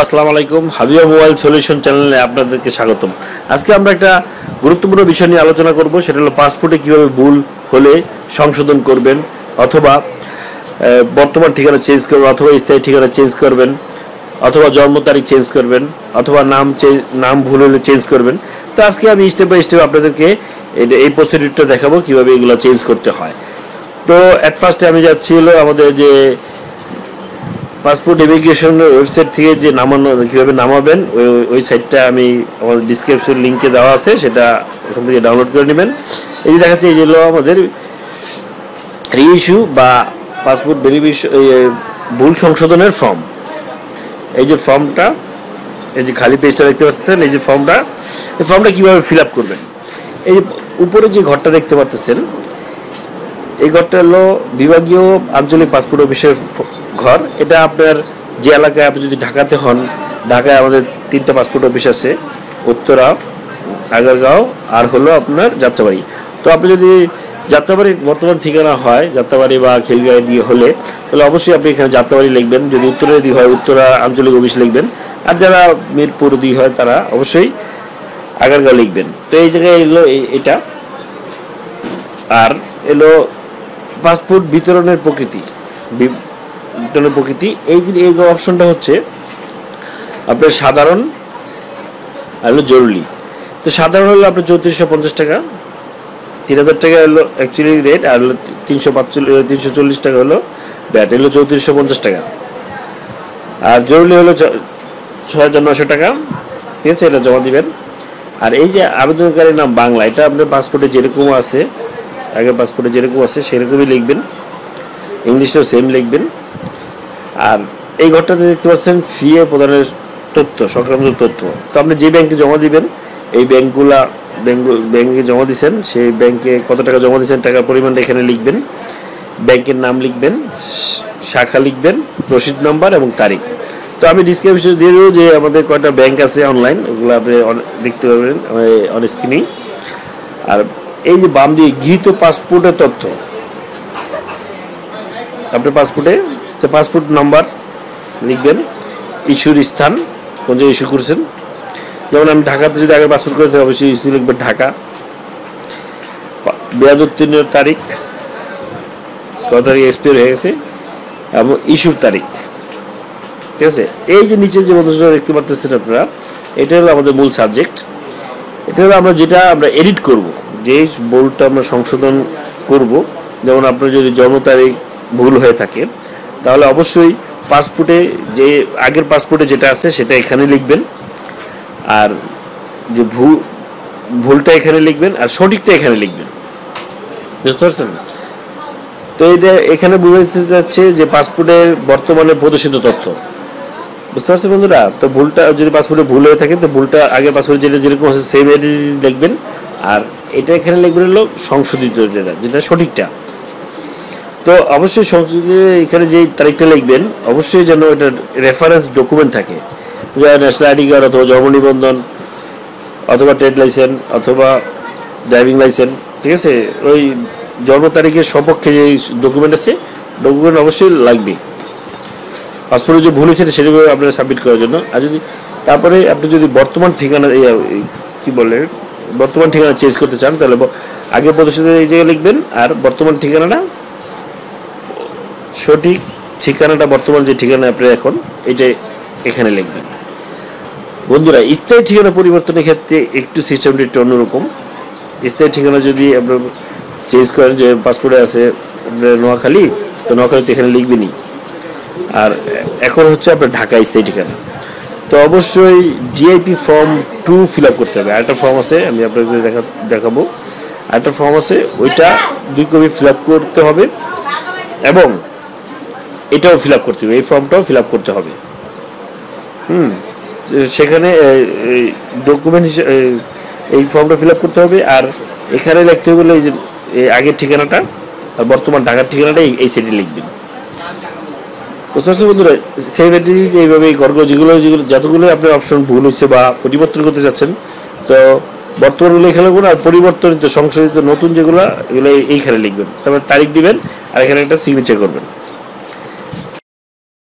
আসসালামু আলাইকুম। Habiba mobile solution চ্যানেলে আপনাদেরকে স্বাগতম। আজকে আমরা একটা গুরুত্বপূর্ণ বিষয় নিয়ে আলোচনা করব, সেটা হলো পাসপোর্টে কীভাবে ভুল হলে সংশোধন করবেন, অথবা বর্তমান ঠিকানা চেঞ্জ করবেন, অথবা স্থায়ী ঠিকানা চেঞ্জ করবেন, অথবা জন্ম তারিখ চেঞ্জ করবেন, অথবা নাম ভুল হলে চেঞ্জ করবেন। তো আজকে আমি স্টেপ বাই স্টেপ আপনাদেরকে এই প্রসিডিউরটা দেখাবো কীভাবে এগুলো চেঞ্জ করতে হয়। তো অ্যাট ফার্স্টে আমি যাচ্ছি হলো আমাদের যে পাসপোর্ট ইমিগ্রেশনের ওয়েবসাইট থেকে যে নামানো কীভাবে নামাবেন, ওই সাইটটা আমি আমার ডিসক্রিপশন লিঙ্কে দেওয়া আছে, সেটা ওখান থেকে ডাউনলোড করে নেবেন। এই যে দেখাচ্ছে এই হলো আমাদের রিইস্যু বা পাসপোর্ট ভুল সংশোধনের ফর্ম। এই যে ফর্মটা, এই যে খালি পেজটা দেখতে পাচ্ছেন, এই যে ফর্মটা কীভাবে ফিল আপ করবেন। এই যে উপরে যে ঘরটা দেখতে পাচ্ছেন, এই ঘরটা হলো বিভাগীয় আঞ্চলিক পাসপোর্ট অফিসের ঘর। এটা আপনার যে এলাকায় আপনি যদি ঢাকাতে হন, ঢাকায় আমাদের 3টা পাসপোর্ট অফিস আছে, উত্তরা, আগারগাঁও আর হলো আপনার যাত্রাবাড়ি। তো আপনি যদি যাত্রাবাড়ির বর্তমান ঠিকানা হয় যাত্রাবাড়ি বা খিলগাঁও দিয়ে হলে, তাহলে অবশ্যই আপনি এখানে যাত্রাবাড়ি লিখবেন। যদি উত্তরা দিয়ে হয় উত্তরা আঞ্চলিক অফিস লিখবেন, আর যারা মিরপুর দিয়ে হয় তারা অবশ্যই আগারগাঁও লিখবেন। তো এই জায়গায় এলো এটা। আর এলো পাসপোর্ট বিতরণের প্রকৃতি। এই অপশনটা হচ্ছে আপনার সাধারণ আর হলো জরুরি। তো সাধারণ হলো আপনার 3450 টাকা, 3000 টাকা হলো অ্যাকচুয়ালি রেট, আর হলো 340 টাকা হলো ব্যাট, এলো 3450 টাকা। আর জরুরি হলো 6900 টাকা, ঠিক আছে, এটা জমা দিবেন। আর এই যে আবেদনকারীর নাম বাংলা, এটা আপনার পাসপোর্টে যেরকম আছে, আগের পাসপোর্টে যেরকম আছে সেরকমই লিখবেন, ইংলিশেও সেম লিখবেন। আর এই ঘরটাতে দেখতে পাচ্ছেন ফি এ প্রদানের তথ্য, সংক্রান্ত তথ্য। তো আপনি যে ব্যাংকে জমা দিবেন, এই ব্যাংকে জমা দিচ্ছেন, সেই ব্যাংকে কত টাকা জমা দিচ্ছেন, টাকার পরিমাণটা এখানে লিখবেন, ব্যাংকের নাম লিখবেন, শাখা লিখবেন, রসিদ নাম্বার এবং তারিখ। তো আমি ডিসক্রিপশনে দিয়ে দেবো যে আমাদের কয়টা ব্যাংক আছে অনলাইন, ওগুলো আপনি দেখতে পাবেন অন স্ক্রিনেই। আর এই যে বাম দিয়ে গৃহীত পাসপোর্টের তথ্য, আপনার পাসপোর্ট নাম্বার লিখবেন, ইস্যুর স্থান, কোন জায়গায় ইস্যু করছেন। যেমন আমি ঢাকাতে যদি আগে পাসপোর্ট করতে হবে, অবশ্যই ইস্যু লিখবেন ঢাকা, মেয়াদ উত্তীর্ণের তারিখ, কত তারিখ এক্সপায়ার হয়ে গেছে, এবং ইস্যুর তারিখ, ঠিক আছে। এই যে নিচে যে বন্ধুরা দেখতে পাচ্ছেন আপনারা, এটা হলো আমাদের মূল সাবজেক্ট। এটা হলো আমরা এডিট করব, যে ভুলটা আমরা সংশোধন করব। যেমন আপনার যদি জন্ম তারিখ ভুল হয়ে থাকে, তাহলে অবশ্যই পাসপোর্টে যে আগের পাসপোর্টে যেটা আছে সেটা এখানে লিখবেন, আর যে ভুলটা এখানে লিখবেন, আর সঠিকটা এখানে লিখবেন, বুঝতে পারছেন। তো এটা এখানে বুঝাতে যাচ্ছে যে পাসপোর্টের বর্তমানে প্রদর্শিত তথ্য, বুঝতে পারছেন বন্ধুরা। তো ভুলটা যদি পাসপোর্টে ভুল হয়ে থাকে, তো ভুলটা আগের পাসপোর্টে যেরকম আছে সেম লিখবেন, আর এটা এখানে লিখবেন হলো সংশোধিত যেটা সঠিকটা। তো অবশ্যই এখানে যে তারিখটা লিখবেন, অবশ্যই যেন এটা রেফারেন্স ডকুমেন্ট থাকে, যেমন ন্যাশনাল আইডি কার্ড, অথবা জন্ম নিবন্ধন, অথবা ট্রেড লাইসেন্স, অথবা ড্রাইভিং লাইসেন্স, ঠিক আছে। ওই জন্ম তারিখের সপক্ষে যে ডকুমেন্ট আছে, ডকুমেন্ট অবশ্যই লাগবে। পাসপোর্টে যে ভুল হয়েছে সেটা আপনারা সাবমিট করার জন্য। আর তারপরে আপনি যদি বর্তমান ঠিকানা বর্তমান ঠিকানা চেঞ্জ করতে চান, তাহলে আগে প্রদর্শিত এই জায়গায় লিখবেন, আর বর্তমান ঠিকানাটা, সঠিক ঠিকানাটা, বর্তমান যে ঠিকানা আপনি এখন, এইটা এখানে লিখবেন। বন্ধুরা, স্থায়ী ঠিকানা পরিবর্তনের ক্ষেত্রে একটু সিস্টেমটা একটু অন্যরকম। স্থায়ী ঠিকানা যদি আপনার চেঞ্জ করেন, যে পাসপোর্টে আছে আপনার নোয়াখালী, তো নোয়াখালীতে এখানে লিখবেনই। আর এখন হচ্ছে আপনার ঢাকা স্থায়ী ঠিকানা, তো অবশ্যই ডিআইপি ফর্ম 2 ফিল আপ করতে হবে। আরেকটা ফর্ম আছে, আমি আপনাদের দেখাবো। আরেকটা ফর্ম আছে, ওইটা 2 কপি ফিল আপ করতে হবে, এবং এটাও ফিল আপ করতে হবে, এই ফর্মটাও ফিল আপ করতে হবে। সেখানে ডকুমেন্ট হিসেবে এই ফর্মটা ফিল আপ করতে হবে। আর এখানে লিখতে হবে এই যে আগের ঠিকানাটা আর বর্তমান ঢাকার ঠিকানাটা এই সাইডে লিখবেন, বুঝতে পারছেন বন্ধুরা। সেই এইভাবে এই যেগুলো যতগুলো আপনার অপশন ভুল হয়েছে বা পরিবর্তন করতে চাচ্ছেন, তো বর্তমানগুলো এখানে লিখবেন, আর পরিবর্তনিত সংশোধিত নতুন যেগুলো, এগুলো এইখানে লিখবেন। তারপর তারিখ দিবেন, আর এখানে একটা সিগনেচার করবেন।